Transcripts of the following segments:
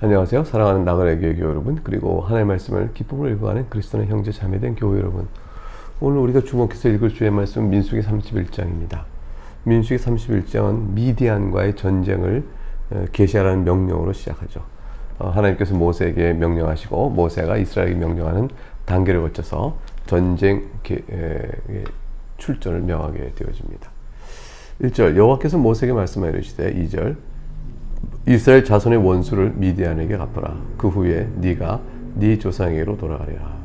안녕하세요. 사랑하는 나그네 교회 여러분, 그리고 하나님의 말씀을 기쁨으로 읽어가는 그리스도의 형제 자매된 교회 여러분, 오늘 우리가 주목해서 읽을 주의 말씀은 민수기 31장입니다. 민수기 31장은 미디안과의 전쟁을 계시하라는 명령으로 시작하죠. 하나님께서 모세에게 명령하시고 모세가 이스라엘에게 명령하는 단계를 거쳐서 전쟁 출전을 명하게 되어집니다. 1절 여호와께서 모세에게 말씀하여 이르시되 2절 이스라엘 자손의 원수를 미디안에게 갚아라. 그 후에 네가 네 조상에게로 돌아가리라.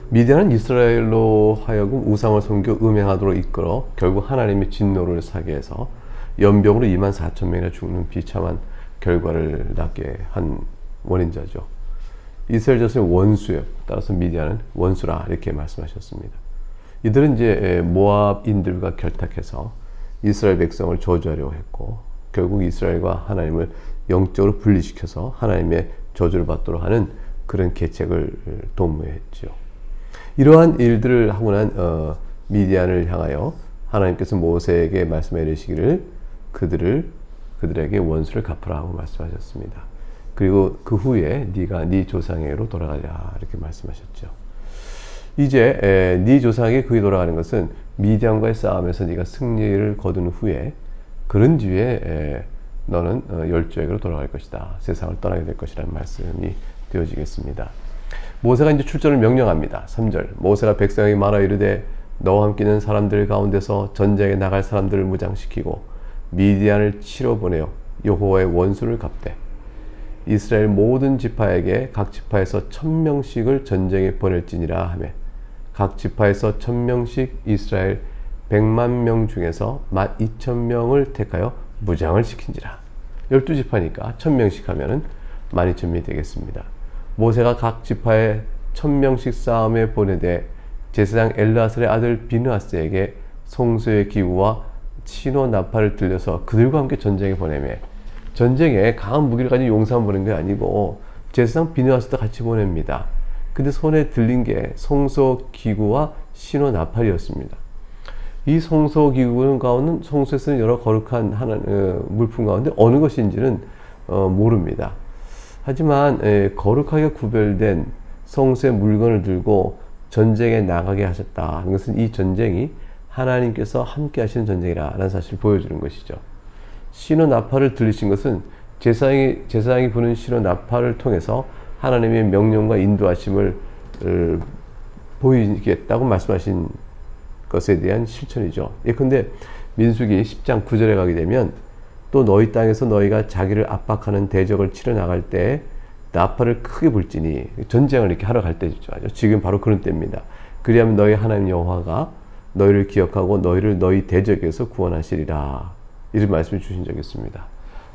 미디안은 이스라엘로 하여금 우상을 섬겨 음행하도록 이끌어 결국 하나님의 진노를 사게 해서 연병으로 24,000명이나 죽는 비참한 결과를 낳게 한 원인자죠. 이스라엘 자손의 원수예요. 따라서 미디안은 원수라 이렇게 말씀하셨습니다. 이들은 이제 모압인들과 결탁해서 이스라엘 백성을 저주하려고 했고 결국 이스라엘과 하나님을 영적으로 분리시켜서 하나님의 저주를 받도록 하는 그런 계책을 도모했죠. 이러한 일들을 하고 난 미디안을 향하여 하나님께서 모세에게 말씀해 이르시기를 그들에게 원수를 갚으라 하고 말씀하셨습니다. 그리고 그 후에 네가 네 조상에게로 돌아가자 이렇게 말씀하셨죠. 이제 네 조상에게 그에 돌아가는 것은 미디안과의 싸움에서 네가 승리를 거둔 후에 그런 뒤에 너는 열조에게로 돌아갈 것이다. 세상을 떠나게 될 것이라는 말씀이 되어지겠습니다. 모세가 이제 출전을 명령합니다. 3절 모세가 백성에게 말하여 이르되 너와 함께 있는 사람들 가운데서 전쟁에 나갈 사람들을 무장시키고 미디안을 치러 보내어 여호와의 원수를 갚되 이스라엘 모든 지파에게 각 지파에서 1,000명씩을 전쟁에 보낼지니라 하며 각 지파에서 1,000명씩 이스라엘 100만 명 중에서 12,000명을 택하여 무장을 시킨지라. 12지파니까 1,000명씩 하면은 12,000명이 되겠습니다. 모세가 각 지파에 1,000명씩 싸움에 보내되 제사장 엘르아살의 아들 비느하스에게 송수의 기구와 신호 나팔을 들려서 그들과 함께 전쟁에 보내매 전쟁에 강한 무기를 가진 용사만 보낸 게 아니고 제사장 비느하스도 같이 보냅니다. 근데 손에 들린 게 송수 기구와 신호 나팔이었습니다. 이 성소기구는 가운데 성소에 쓰는 여러 거룩한 물품 가운데 어느 것인지는 모릅니다. 하지만 거룩하게 구별된 성소의 물건을 들고 전쟁에 나가게 하셨다. 이것은 이 전쟁이 하나님께서 함께 하시는 전쟁이라는 사실을 보여주는 것이죠. 신호 나팔을 들리신 것은 제사장이 부는 신호 나팔을 통해서 하나님의 명령과 인도하심을 보이겠다고 말씀하신 것에 대한 실천이죠. 예컨대 민수기 10장 9절에 가게 되면 또 너희 땅에서 너희가 자기를 압박하는 대적을 치러 나갈 때 나팔을 크게 불지니 전쟁을 이렇게 하러 갈 때죠. 지금 바로 그런 때입니다. 그리하면 너희 하나님 여호와가 너희를 기억하고 너희를 너희 대적에서 구원하시리라. 이런 말씀을 주신 적이 있습니다.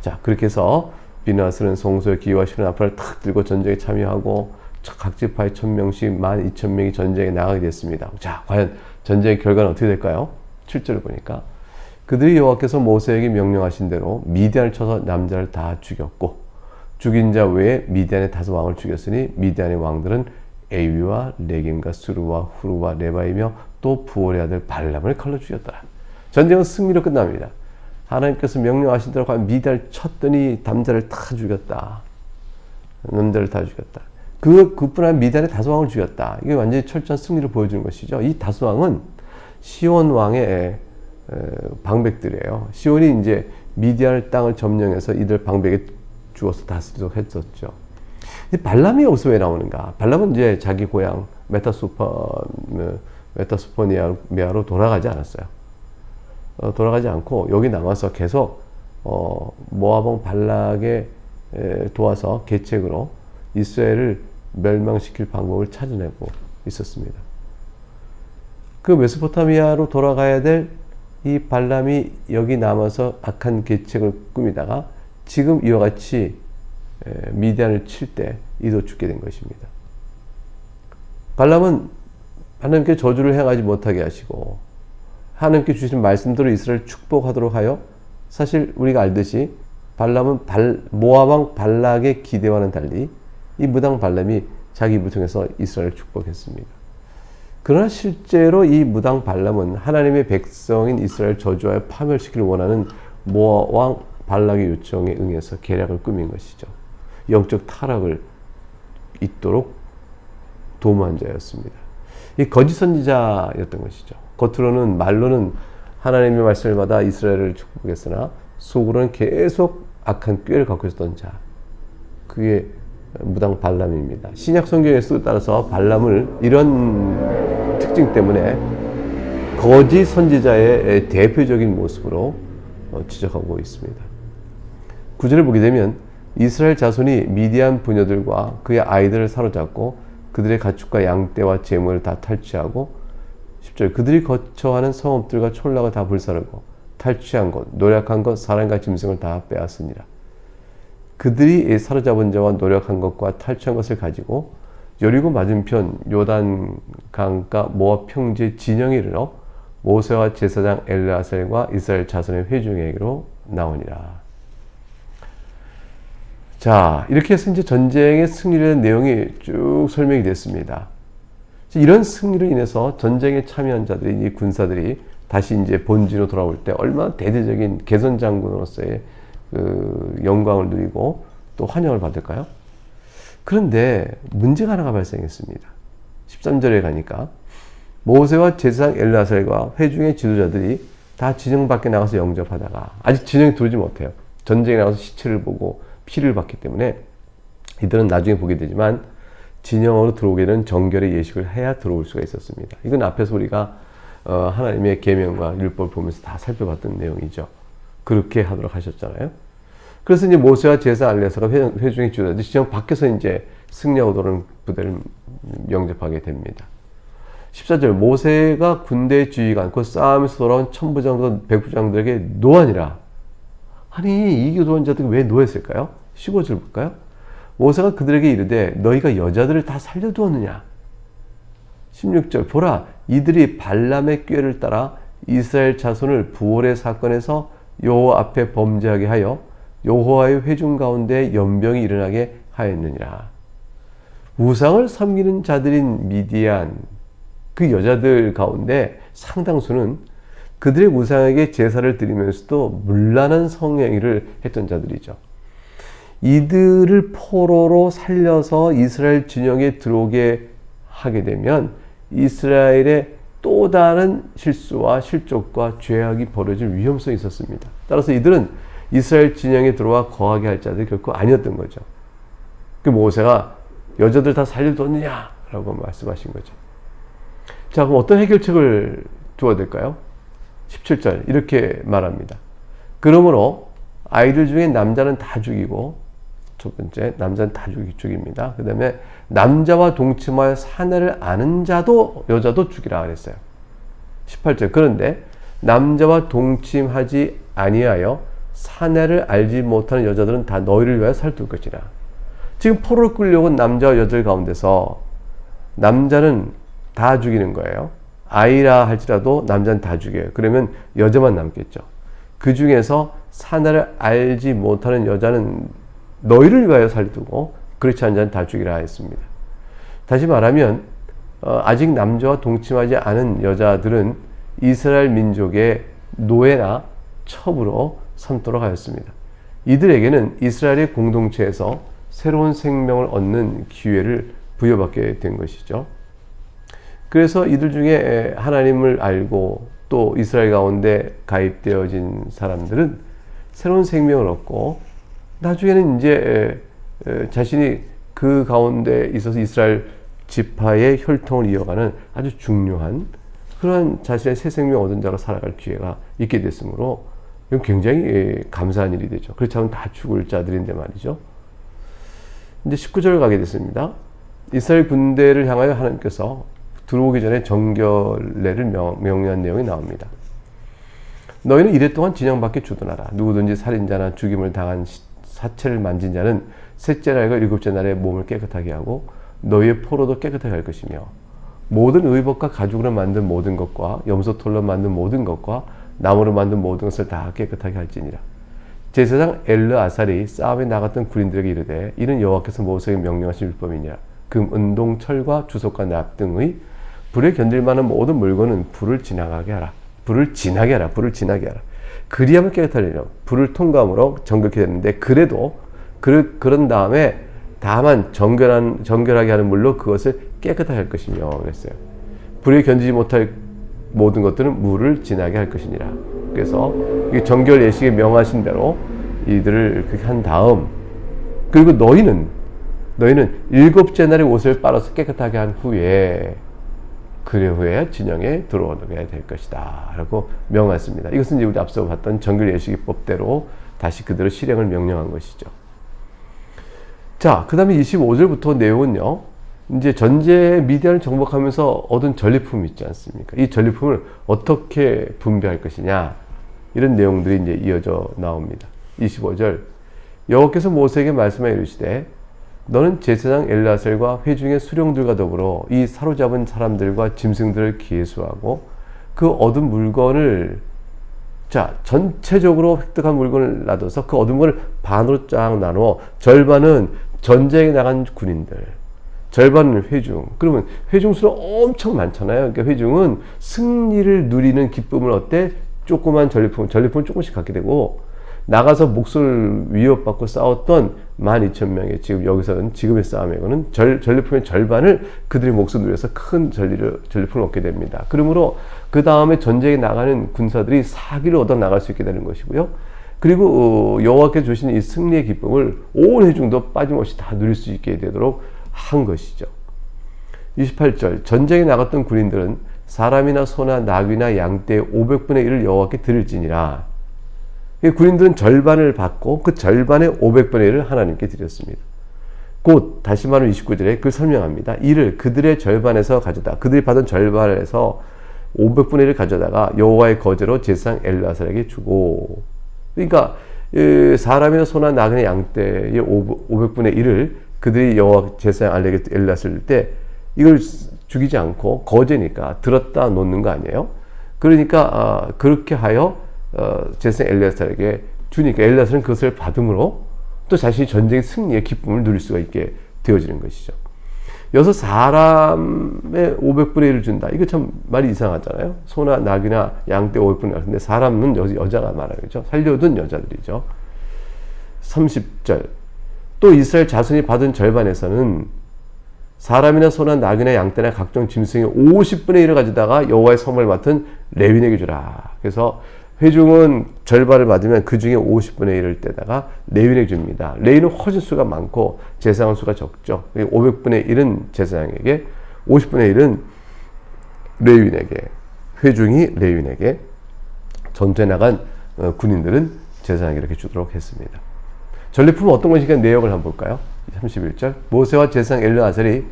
자, 그렇게 해서 비느하스는 송수의 기와 신호 나팔을 탁 들고 전쟁에 참여하고 각 지파의 1,000명씩 12,000명이 전쟁에 나가게 됐습니다. 자, 과연 전쟁의 결과는 어떻게 될까요? 7절을 보니까 그들이 여호와께서 모세에게 명령하신 대로 미디안을 쳐서 남자를 다 죽였고 죽인 자 외에 미디안의 5 왕을 죽였으니 미디안의 왕들은 에위와 레겜과 수르와 후르와 레바이며 또 부올의 아들 발람을 칼로 죽였더라. 전쟁은 승리로 끝납니다. 하나님께서 명령하신 대로 과연 미디안을 쳤더니 남자를 다 죽였다. 남자를 다 죽였다. 그뿐 아니라 미디안의 5 왕을 죽였다. 이게 완전히 철저한 승리를 보여주는 것이죠. 이 5 왕은 시온 왕의 방백들이에요. 시온이 이제 미디안 땅을 점령해서 이들 방백에 죽어서 다스리도록 했었죠. 발람이 여기서 왜 나오는가? 발람은 이제 자기 고향 메타소포니아로 돌아가지 않았어요. 돌아가지 않고 여기 남아서 계속 모압왕 발락에 도와서 계책으로 이스라엘을 멸망시킬 방법을 찾아내고 있었습니다. 그 메소포타미아로 돌아가야 될 이 발람이 여기 남아서 악한 계책을 꾸미다가 지금 이와 같이 미디안을 칠 때 이도 죽게 된 것입니다. 발람은 하나님께 저주를 행하지 못하게 하시고 하나님께 주신 말씀대로 이스라엘을 축복하도록 하여 사실 우리가 알듯이 발람은 모압왕 발락의 기대와는 달리 이 무당 발람이 자기 입을 통해서 이스라엘을 축복했습니다. 그러나 실제로 이 무당 발람은 하나님의 백성인 이스라엘 저주하여 파멸시키를 원하는 모압왕 발락의 요청에 응해서 계략을 꾸민 것이죠. 영적 타락을 있도록 도모한 자였습니다. 이 거짓 선지자였던 것이죠. 겉으로는 말로는 하나님의 말씀을 받아 이스라엘을 축복했으나 속으로는 계속 악한 꾀를 갖고 있었던 자. 그게 무당 발람입니다. 신약 성경의 수에 따라서 발람을 이런 특징 때문에 거짓 선지자의 대표적인 모습으로 지적하고 있습니다. 구절을 보게 되면 이스라엘 자손이 미디안 부녀들과 그의 아이들을 사로잡고 그들의 가축과 양떼와 재물을 다 탈취하고 10절 그들이 거처하는 성읍들과 촌락을 다 불사르고 탈취한 것, 노력한 것, 사람과 짐승을 다 빼앗으니라. 그들이 사로잡은 자와 노력한 것과 탈취한 것을 가지고 여리고 맞은편 요단 강가 모압 평지의 진영에 이르러 모세와 제사장 엘르아살과 이스라엘 자손의 회중에게로 나오니라. 자, 이렇게 해서 이제 전쟁의 승리에 대한 내용이 쭉 설명이 됐습니다. 이런 승리로 인해서 전쟁에 참여한 자들이, 이 군사들이 다시 이제 본진으로 돌아올 때 얼마나 대대적인 개선 장군으로서의 그 영광을 누리고 또 환영을 받을까요? 그런데 문제가 하나가 발생했습니다. 13절에 가니까 모세와 제사장 엘르아살과 회중의 지도자들이 다 진영 밖에 나가서 영접하다가 아직 진영에 들어오지 못해요. 전쟁에 나가서 시체를 보고 피를 받기 때문에 이들은 나중에 보게 되지만 진영으로 들어오게 되는 정결의 예식을 해야 들어올 수가 있었습니다. 이건 앞에서 우리가 하나님의 계명과 율법을 보면서 다 살펴봤던 내용이죠. 그렇게 하도록 하셨잖아요. 그래서 이제 모세와 제사 엘르아살과 회중의 지도자들이 진영 밖에서 이제 승리하고 들어오는 부대를 영접하게 됩니다. 14절 모세가 군대의 지휘관 그 싸움에서 돌아온 천부장과 백부장들에게 노하니라. 아니 이 교도원 자들이 왜 노했을까요? 15절 볼까요? 모세가 그들에게 이르되 너희가 여자들을 다 살려두었느냐. 16절 보라 이들이 발람의 꾀를 따라 이스라엘 자손을 부올의 사건에서 여호와 앞에 범죄하게 하여 여호와의 회중 가운데 연병이 일어나게 하였느니라. 우상을 섬기는 자들인 미디안 그 여자들 가운데 상당수는 그들의 우상에게 제사를 드리면서도 문란한 성행위를 했던 자들이죠. 이들을 포로로 살려서 이스라엘 진영에 들어오게 하게 되면 이스라엘의 또 다른 실수와 실족과 죄악이 벌어질 위험성이 있었습니다. 따라서 이들은 이스라엘 진영에 들어와 거하게 할 자들이 결코 아니었던 거죠. 그 모세가 여자들 다 살려뒀느냐? 라고 말씀하신 거죠. 자, 그럼 어떤 해결책을 두어야 될까요? 17절 이렇게 말합니다. 그러므로 아이들 중에 남자는 다 죽이고 첫 번째 남자는 다 죽입니다. 그 다음에 남자와 동침하여 사내를 아는 자도 여자도 죽이라 그랬어요. 18절 그런데 남자와 동침하지 아니하여 사내를 알지 못하는 여자들은 다 너희를 위하여 살둘 것이라. 지금 포로를 끌려온 남자와 여자들 가운데서 남자는 다 죽이는 거예요. 아이라 할지라도 남자는 다 죽여요. 그러면 여자만 남겠죠. 그 중에서 사내를 알지 못하는 여자는 너희를 위하여 살두고 그렇지 않은 자는 다 죽이라 했습니다. 다시 말하면 아직 남자와 동침하지 않은 여자들은 이스라엘 민족의 노예나 첩으로 삼도록 하였습니다. 이들에게는 이스라엘의 공동체에서 새로운 생명을 얻는 기회를 부여받게 된 것이죠. 그래서 이들 중에 하나님을 알고 또 이스라엘 가운데 가입되어진 사람들은 새로운 생명을 얻고 나중에는 이제 자신이 그 가운데 있어서 이스라엘 지파의 혈통을 이어가는 아주 중요한 그런 자신의 새 생명 얻은 자로 살아갈 기회가 있게 됐으므로 이건 굉장히 감사한 일이 되죠. 그렇지 않으면 다 죽을 자들인데 말이죠. 이제 19절 가게 됐습니다. 이스라엘 군대를 향하여 하나님께서 들어오기 전에 정결례를 명령한 내용이 나옵니다. 너희는 이래 동안 진영 밖에 주둔하라. 누구든지 살인자나 죽임을 당한 사체를 만진 자는 셋째 날과 일곱째 날에 몸을 깨끗하게 하고 너희의 포로도 깨끗하게 할 것이며 모든 의복과 가죽으로 만든 모든 것과 염소털로 만든 모든 것과 나무로 만든 모든 것을 다 깨끗하게 할지니라. 제사장 엘르아살이 싸움에 나갔던 군인들에게 이르되 이는 여호와께서 모세에게 명령하신 율법이니라. 금, 은동, 철과 주석과 납 등의 불에 견딜 만한 모든 물건은 불을 지나게 하라. 불을 지나게 하라. 그리하면 깨끗하리라. 불을 통과함으로 정결케 되는데 그래도 그런 다음에 다만 정결하게 하는 물로 그것을 깨끗하게 할 것이며 그랬어요. 불에 견디지 못할 모든 것들은 물을 진하게 할 것이니라. 그래서 이 정결 예식에 명하신 대로 이들을 그렇게 한 다음, 그리고 너희는 7째 날에 옷을 빨아서 깨끗하게 한 후에 그래 후에 진영에 들어오게 될 것이다 라고 명했습니다. 이것은 이제 우리 앞서 봤던 정결 예식법대로 다시 그대로 실행을 명령한 것이죠. 자, 그 다음에 25절부터 내용은요, 이제 전제 미디안을 정복하면서 얻은 전리품이 있지 않습니까? 이 전리품을 어떻게 분배할 것이냐, 이런 내용들이 이제 이어져 나옵니다. 25절, 여호와께서 모세에게 말씀하여 이르시되 너는 제사장 엘르아살과 회중의 수령들과 더불어 이 사로잡은 사람들과 짐승들을 기회수하고 그 얻은 물건을, 자, 전체적으로 획득한 물건을 놔둬서 그 얻은 물건을 반으로 쫙 나누어 절반은 전쟁에 나간 군인들, 절반은 회중. 그러면 회중 수는 엄청 많잖아요. 그러니까 회중은 승리를 누리는 기쁨을 어때? 조그만 전리품을 조금씩 갖게 되고, 나가서 목숨을 위협받고 싸웠던 12,000명의 지금 여기서는 지금의 싸움에서는 전리품의 절반을 그들의 목숨을 누려서 큰 전리품을 얻게 됩니다. 그러므로 그 다음에 전쟁에 나가는 군사들이 사기를 얻어 나갈 수 있게 되는 것이고요. 그리고 여호와께서 주신 이 승리의 기쁨을 온 회중도 빠짐없이 다 누릴 수 있게 되도록 한 것이죠. 28절, 전쟁에 나갔던 군인들은 사람이나 소나 나귀나 양떼의 500분의 1을 여호와께 드릴지니라. 군인들은 절반을 받고 그 절반의 500분의 1을 하나님께 드렸습니다. 곧 다시 말하면 29절에 그걸 설명합니다. 이를 그들의 절반에서 가져다, 그들이 받은 절반에서 500분의 1을 가져다가 여호와의 거제로 제사장 엘르아살에게 주고, 그러니까 사람이나 소나 나귀나 양떼의 500분의 1을 그들이 여호와 제사장 엘르아살에게 줄 때 이걸 죽이지 않고 거제니까 들었다 놓는 거 아니에요? 그러니까 그렇게 하여 제사장 엘르아살에게 주니까 엘르아살은 그것을 받음으로 또 자신이 전쟁의 승리의 기쁨을 누릴 수가 있게 되어지는 것이죠. 여기서 사람의 500분의 1을 준다. 이거 참 말이 이상하잖아요. 소나 나귀나 양떼 500분의 1. 근데 사람은 여자가 말하죠. 살려둔 여자들이죠. 30절. 또 이스라엘 자손이 받은 절반에서는 사람이나 소나 나귀나 양떼나 각종 짐승의 50분의 1을 가져다가 여호와의 성을 맡은 레위인에게 주라. 그래서 회중은 절반을 받으면 그 중에 50분의 1을 떼다가 레위인에게 줍니다. 레위인은 훨씬 수가 많고 제사장 수가 적죠. 500분의 1은 제사장에게, 50분의 1은 레위인에게, 회중이 레위인에게, 전투에 나간 군인들은 제사장에게 이렇게 주도록 했습니다. 전리품은 어떤 것인가 내역을 한번 볼까요? 31절, 모세와 제사장 엘르아살이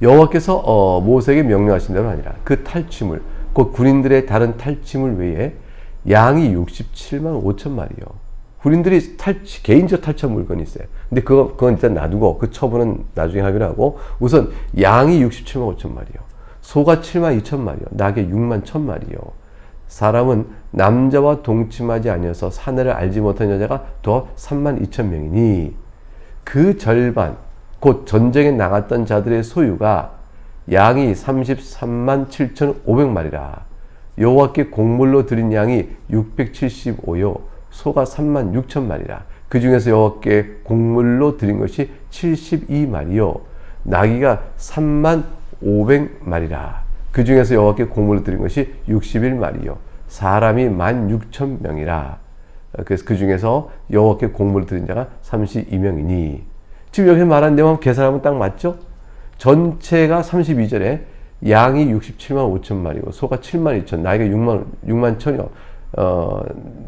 여호와께서 모세에게 명령하신 대로 아니라 그 탈취물, 곧 군인들의 다른 탈취물 외에 양이 67만 5천 마리요. 군인들이 개인적 탈취한 물건이 있어요. 근데 그건 일단 놔두고 그 처분은 나중에 하기로 하고, 우선 양이 67만 5천 마리요. 소가 7만 2천 마리요. 낙이 6만 1천 마리요. 사람은 남자와 동침하지 아니어서 사내를 알지 못한 여자가 더 3만 2천 명이니 그 절반, 곧 전쟁에 나갔던 자들의 소유가 양이 33만 7,500마리라. 여호와께 곡물로 드린 양이 675요. 소가 3만 6천 마리라. 그 중에서 여호와께 곡물로 드린 것이 72마리요. 나귀가 3만 500마리라. 그 중에서 여호와께 곡물로 드린 것이 61마리요. 사람이 16,000명이라. 그래서 그 중에서 여호와께 곡물로 드린 자가 32명이니. 지금 여기서 말한 내용 계산하면 딱 맞죠? 전체가 32절에 양이 67만 5천 마리고 소가 7만 2천, 나이가 6만 천여,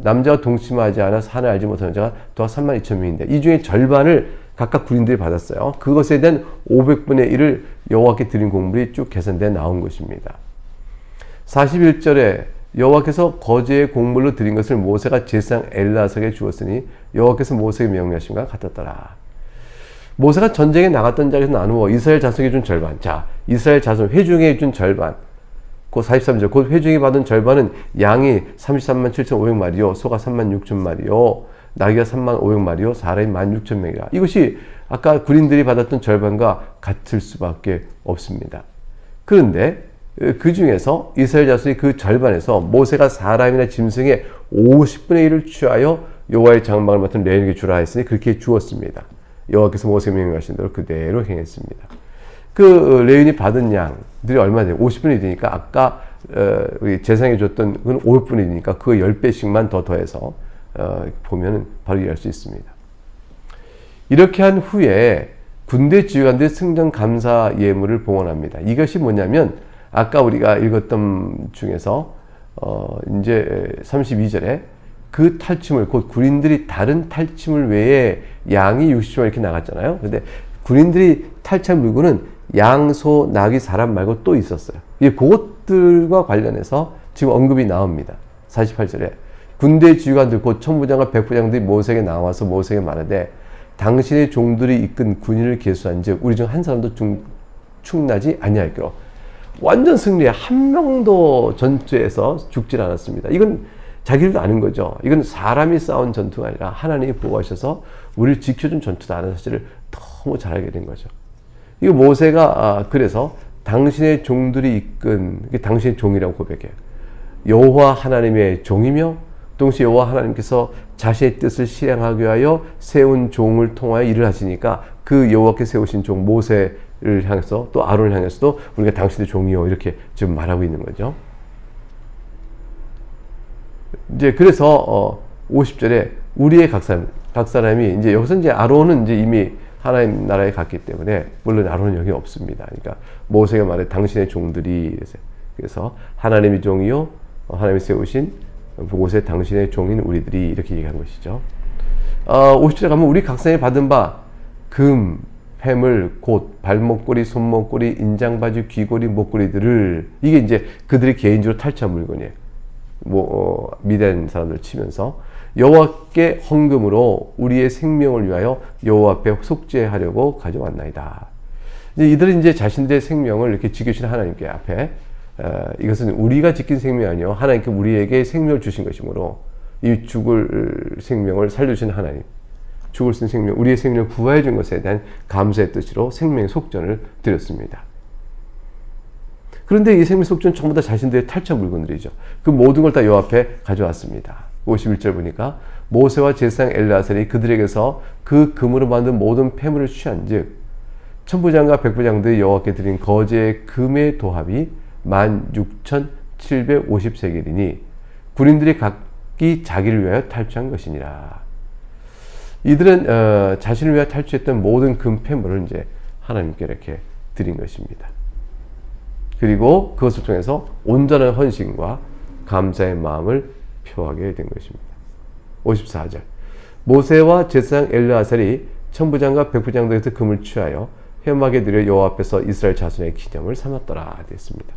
남자와 동침하지 않아 산을 알지 못하는 자가 더 3만 2천 명인데 이 중에 절반을 각각 군인들이 받았어요. 그것에 대한 500분의 1을 여호와께 드린 곡물이 쭉 계산되어 나온 것입니다. 41절에 여호와께서 거제의 곡물로 드린 것을 모세가 제사장 엘르아살에게 주었으니 여호와께서 모세에게 명령하신 것과 같았더라. 모세가 전쟁에 나갔던 자에서 나누어 이스라엘 자손에게 준 절반. 자, 이스라엘 자손 회중에 준 절반. 곧 43절. 곧 회중이 받은 절반은 양이 33만 7,500마리요. 소가 3만 6천 마리요. 나귀가 3만 500마리요. 사람이 1만 6천 명이라. 이것이 아까 군인들이 받았던 절반과 같을 수밖에 없습니다. 그런데 그 중에서 이스라엘 자손이 그 절반에서 모세가 사람이나 짐승의 50분의 1을 취하여 여호와의 장막을 맡은 레위인에게 주라 했으니 그렇게 주었습니다. 여호와께서 모세에게 명령하신 대로 그대로 행했습니다. 그 레위인이 받은 양들이 얼마 돼요? 50분이 되니까 아까 우리 제사장에 줬던 그건 5분이니까 그 10배씩만 더 더해서 보면 바로 이해할 수 있습니다. 이렇게 한 후에 군대 지휘관들이 승전 감사 예물을 봉헌합니다. 이것이 뭐냐면 아까 우리가 읽었던 중에서 이제 32절에 그 탈취물, 곧 군인들이 다른 탈취물 외에 양이 60만 이렇게 나갔잖아요. 근데 군인들이 탈취한 물건은 양, 소, 나귀, 사람 말고 또 있었어요. 이 그것들과 관련해서 지금 언급이 나옵니다. 48절에 군대 지휘관들 곧 천부장과 백부장들이 모세에게 나와서 모세에게 말하되 당신의 종들이 이끈 군인을 계수한즉 우리 중 한 사람도 축나지 아니하였기로. 완전 승리에 한 명도 전투에서 죽질 않았습니다. 이건 자기들도 아는 거죠. 이건 사람이 싸운 전투가 아니라 하나님이 보호하셔서 우리를 지켜준 전투다라는 사실을 너무 잘 알게 된 거죠. 이거 모세가 그래서 당신의 종들이 이끈, 당신의 종이라고 고백해요. 여호와 하나님의 종이며 동시에 여호와 하나님께서 자신의 뜻을 실행하기 위하여 세운 종을 통하여 일을 하시니까 그 여호와께 세우신 종 모세를 향해서 또 아론을 향해서도 우리가 당신의 종이요 이렇게 지금 말하고 있는 거죠. 이제 그래서 50절에 우리의 각 사람이 이제 여기서 이제 아론은 이제 이미 하나님 나라에 갔기 때문에 물론 아론은 여기 없습니다. 그러니까 모세가 말해 당신의 종들이 그래서 하나님의 종이요 하나님이 세우신 그곳에 당신의 종인 우리들이 이렇게 얘기한 것이죠. 50절에 가면 우리 각 사람이 받은 바 금, 폐물, 곧 발목걸이, 손목걸이, 인장바지, 귀걸이, 목걸이들을 이게 이제 그들이 개인적으로 탈취한 물건이에요. 미디안 사람들 치면서 여호와께 헌금으로 우리의 생명을 위하여 여호와 앞에 속죄하려고 가져왔나이다. 이들은 이제 자신들의 생명을 이렇게 지켜주신 하나님께 앞에 이것은 우리가 지킨 생명이 아니요 하나님께 우리에게 생명을 주신 것이므로 이 죽을 생명을 살려주신 하나님, 죽을 쓴 생명, 우리의 생명을 구하여 준 것에 대한 감사의 뜻으로 생명의 속전을 드렸습니다. 그런데 이 생명 속전은 전부 다 자신들의 탈취한 물건들이죠. 그 모든 걸 다 여호와 앞에 가져왔습니다. 51절 보니까 모세와 제사장 엘르아살이 그들에게서 그 금으로 만든 모든 폐물을 취한즉 천부장과 백부장들이 여호와께 드린 거제의 금의 도합이 16,750세겔이니 군인들이 각기 자기를 위하여 탈취한 것이니라. 이들은 자신을 위하여 탈취했던 모든 금 폐물을 이제 하나님께 이렇게 드린 것입니다. 그리고 그것을 통해서 온전한 헌신과 감사의 마음을 표하게 된 것입니다. 54절 모세와 제사장 엘르아살이 천부장과 백부장들에서 금을 취하여 회막에 드려 여호와 앞에서 이스라엘 자손의 기념을 삼았더라 됐습니다.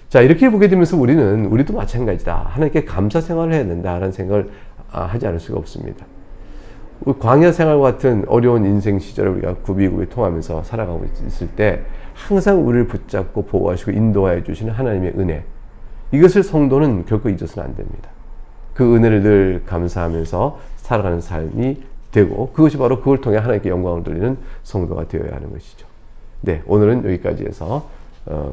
자, 이렇게 보게 되면서 우리도 마찬가지다. 하나님께 감사 생활을 해야 된다라는 생각을 하지 않을 수가 없습니다. 광야 생활과 같은 어려운 인생 시절을 우리가 굽이굽이 통하면서 살아가고 있을 때 항상 우리를 붙잡고 보호하시고 인도하여 주시는 하나님의 은혜, 이것을 성도는 결코 잊어서는 안 됩니다. 그 은혜를 늘 감사하면서 살아가는 삶이 되고 그것이 바로 그걸 통해 하나님께 영광을 돌리는 성도가 되어야 하는 것이죠. 네, 오늘은 여기까지 해서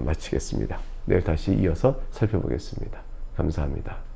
마치겠습니다. 내일 다시 이어서 살펴보겠습니다. 감사합니다.